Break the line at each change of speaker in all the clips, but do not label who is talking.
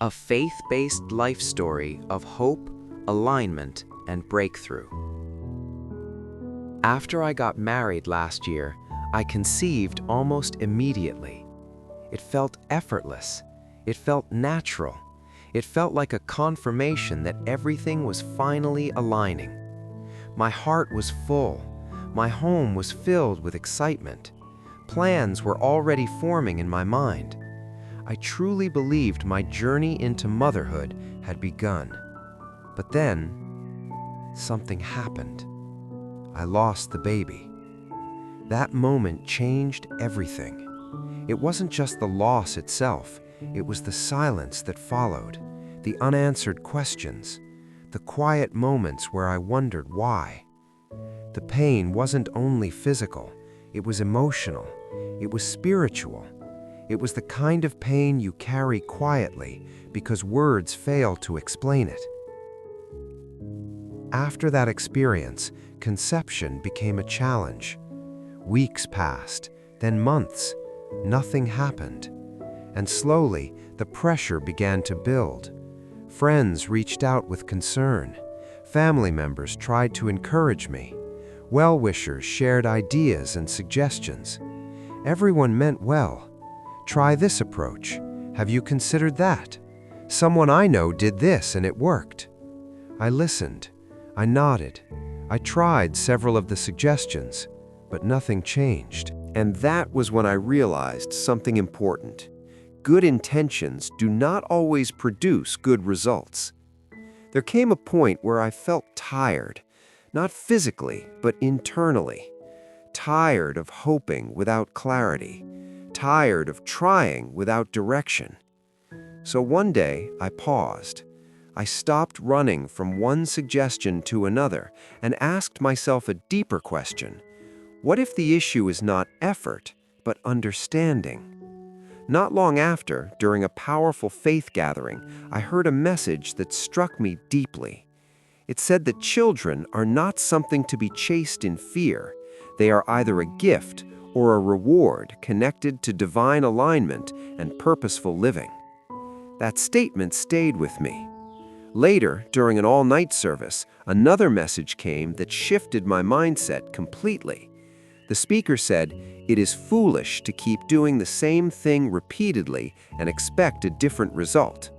A faith-based life story of hope, alignment, and breakthrough. After I got married last year, I conceived almost immediately. It felt effortless. It felt natural. It felt like a confirmation that everything was finally aligning. My heart was full. My home was filled with excitement. Plans were already forming in my mind. I truly believed my journey into motherhood had begun. But then, something happened. I lost the baby. That moment changed everything. It wasn't just the loss itself, it was the silence that followed, the unanswered questions, the quiet moments where I wondered why. The pain wasn't only physical, it was emotional, it was spiritual. It was the kind of pain you carry quietly because words fail to explain it. After that experience, conception became a challenge. Weeks passed, then months. Nothing happened. And slowly, the pressure began to build. Friends reached out with concern. Family members tried to encourage me. Well-wishers shared ideas and suggestions. Everyone meant well. Try this approach. Have you considered that? Someone I know did this and it worked. I listened. I nodded. I tried several of the suggestions, but nothing changed. And that was when I realized something important. Good intentions do not always produce good results. There came a point where I felt tired, not physically, but internally. Tired of hoping without clarity. Tired of trying without direction. So one day, I paused. I stopped running from one suggestion to another and asked myself a deeper question. What if the issue is not effort, but understanding? Not long after, during a powerful faith gathering, I heard a message that struck me deeply. It said that children are not something to be chased in fear. They are either a gift or a reward connected to divine alignment and purposeful living. That statement stayed with me. Later, during an all-night service, another message came that shifted my mindset completely. The speaker said, "It is foolish to keep doing the same thing repeatedly and expect a different result."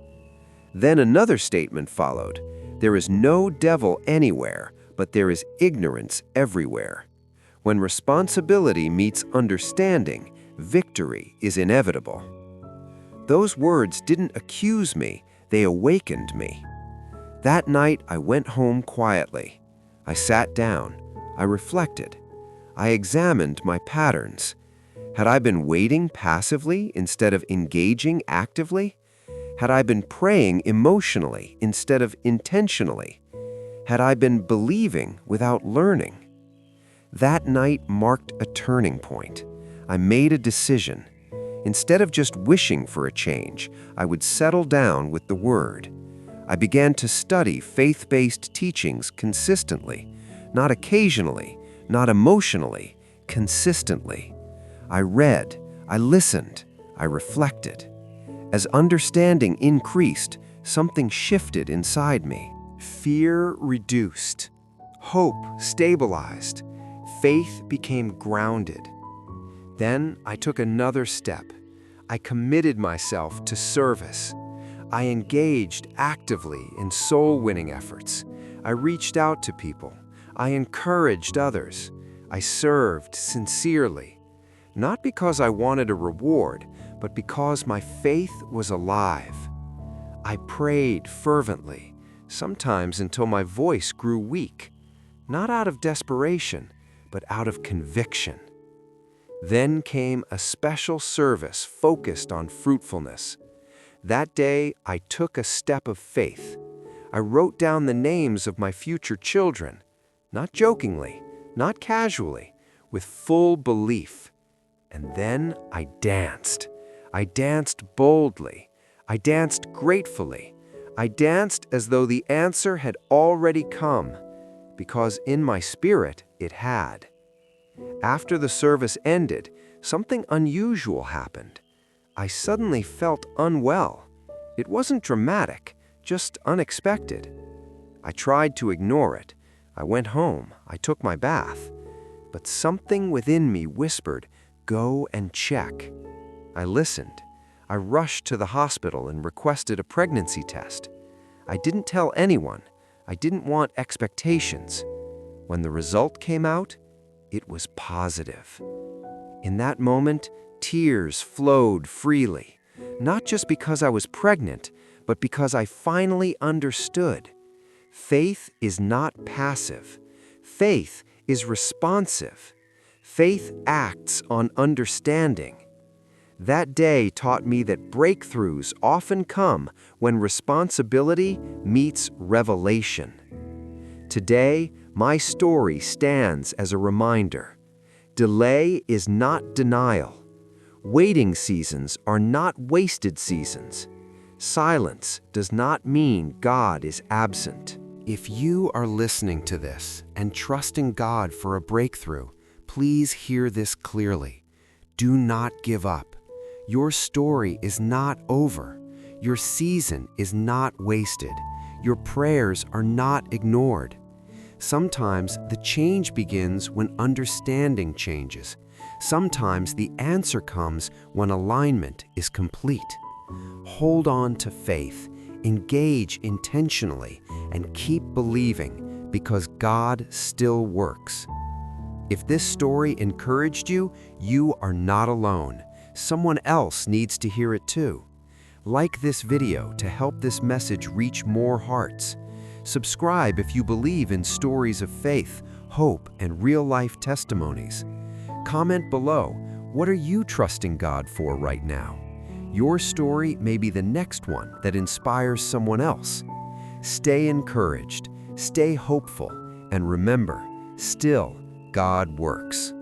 Then another statement followed, "There is no devil anywhere, but there is ignorance everywhere. When responsibility meets understanding, victory is inevitable." Those words didn't accuse me, they awakened me. That night, I went home quietly. I sat down. I reflected. I examined my patterns. Had I been waiting passively instead of engaging actively? Had I been praying emotionally instead of intentionally? Had I been believing without learning? That night marked a turning point. I made a decision. Instead of just wishing for a change, I would settle down with the Word. I began to study faith-based teachings consistently, not occasionally, not emotionally, consistently. I read, I listened, I reflected. As understanding increased, something shifted inside me. Fear reduced. Hope stabilized. Faith became grounded. Then I took another step. I committed myself to service. I engaged actively in soul-winning efforts. I reached out to people. I encouraged others. I served sincerely. Not because I wanted a reward, but because my faith was alive. I prayed fervently, sometimes until my voice grew weak, not out of desperation, but out of conviction. Then came a special service focused on fruitfulness. That day, I took a step of faith. I wrote down the names of my future children, not jokingly, not casually, with full belief. And then I danced. I danced boldly. I danced gratefully. I danced as though the answer had already come, because in my spirit it had. After the service ended, something unusual happened. I suddenly felt unwell. It wasn't dramatic, just unexpected. I tried to ignore it. I went home. I took my bath. But something within me whispered, "Go and check." I listened. I rushed to the hospital and requested a pregnancy test. I didn't tell anyone. I didn't want expectations. When the result came out, it was positive. In that moment, tears flowed freely, not just because I was pregnant, but because I finally understood. Faith is not passive. Faith is responsive. Faith acts on understanding. That day taught me that breakthroughs often come when responsibility meets revelation. Today, my story stands as a reminder. Delay is not denial. Waiting seasons are not wasted seasons. Silence does not mean God is absent. If you are listening to this and trusting God for a breakthrough, please hear this clearly. Do not give up. Your story is not over. Your season is not wasted. Your prayers are not ignored. Sometimes the change begins when understanding changes. Sometimes the answer comes when alignment is complete. Hold on to faith, engage intentionally, and keep believing because God still works. If this story encouraged you, you are not alone. Someone else needs to hear it too. Like this video to help this message reach more hearts. Subscribe if you believe in stories of faith, hope, and real-life testimonies. Comment below, what are you trusting God for right now? Your story may be the next one that inspires someone else. Stay encouraged, stay hopeful, and remember, still, God works.